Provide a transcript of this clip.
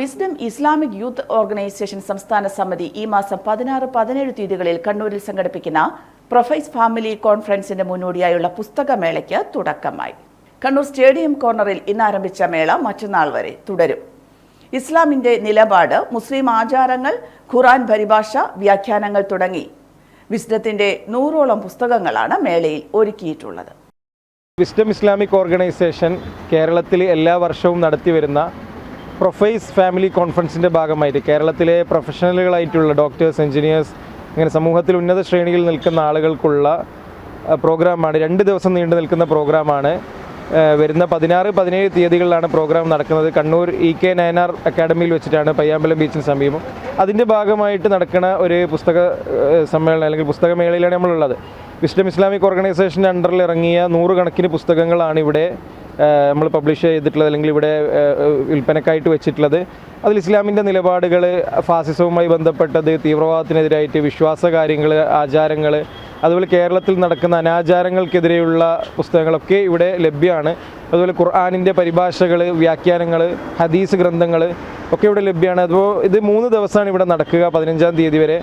Wisdom Islamic youth organisation സംസ്ഥാന സമിതി ഈ മാസം 16-17 തീയതികളിൽ കണ്ണൂരിൽ സംഘടിപ്പിക്കുന്ന പ്രൊഫൈസ് ഫാമിലി കോൺഫറൻസിന്റെ മുന്നോടിയായുള്ള പുസ്തകമേളയ്ക്ക് തുടക്കമായി. കണ്ണൂർ സ്റ്റേഡിയം കോർണറിൽ ഇന്ന് ആരംഭിച്ച മേള മറ്റന്നാൾ വരെ തുടരും. ഇസ്ലാമിന്റെ നിലപാട്, മുസ്ലിം ആചാരങ്ങൾ, ഖുർആൻ പരിഭാഷ, വ്യാഖ്യാനങ്ങൾ തുടങ്ങി വിസ്ഡത്തിന്റെ 100ഓളം പുസ്തകങ്ങളാണ് മേളയിൽ ഒരുക്കിയിട്ടുള്ളത്. വിസ്ഡം ഇസ്ലാമിക് ഓർഗനൈസേഷൻ കേരളത്തിൽ എല്ലാ വർഷവും നടത്തിവരുന്ന പ്രൊഫൈസ് ഫാമിലി കോൺഫറൻസിൻ്റെ ഭാഗമായിട്ട് കേരളത്തിലെ പ്രൊഫഷണലുകളായിട്ടുള്ള ഡോക്ടേഴ്സ്, എഞ്ചിനീയേഴ്സ്, അങ്ങനെ സമൂഹത്തിൽ ഉന്നത ശ്രേണിയിൽ നിൽക്കുന്ന ആളുകൾക്കുള്ള പ്രോഗ്രാമാണ്. 2 ദിവസം നീണ്ടു നിൽക്കുന്ന പ്രോഗ്രാമാണ്. വരുന്ന 16-17 തീയതികളിലാണ് പ്രോഗ്രാം നടക്കുന്നത്. കണ്ണൂർ EK നയനാർ അക്കാഡമിയിൽ വെച്ചിട്ടാണ്, പയ്യാമ്പലം ബീച്ചിന് സമീപം. അതിൻ്റെ ഭാഗമായിട്ട് നടക്കുന്ന ഒരു പുസ്തക സമ്മേളനം അല്ലെങ്കിൽ പുസ്തകമേളയിലാണ് നമ്മളുള്ളത്. വിസ്ഡം ഇസ്ലാമിക് ഓർഗനൈസേഷൻ്റെ അണ്ടറിൽ ഇറങ്ങിയ 100 കണക്കിന് പുസ്തകങ്ങളാണ് ഇവിടെ നമ്മൾ പബ്ലിഷ് ചെയ്തിട്ടുള്ളത് അല്ലെങ്കിൽ ഇവിടെ വിൽപ്പനക്കായിട്ട് വെച്ചിട്ടുള്ളത്. അതിൽ ഇസ്ലാമിൻ്റെ നിലപാടുകൾ, ഫാസിസവുമായി ബന്ധപ്പെട്ടത്, തീവ്രവാദത്തിനെതിരായിട്ട് വിശ്വാസ കാര്യങ്ങൾ, ആചാരങ്ങൾ, അതുപോലെ കേരളത്തിൽ നടക്കുന്ന അനാചാരങ്ങൾക്കെതിരെയുള്ള പുസ്തകങ്ങളൊക്കെ ഇവിടെ ലഭ്യമാണ്. അതുപോലെ ഖുർആനിൻ്റെ പരിഭാഷകൾ, വ്യാഖ്യാനങ്ങൾ, ഹദീസ് ഗ്രന്ഥങ്ങൾ ഒക്കെ ഇവിടെ ലഭ്യമാണ്. അപ്പോൾ ഇത് 3 ദിവസമാണ് ഇവിടെ നടക്കുക, 15-ാം തീയതി വരെ.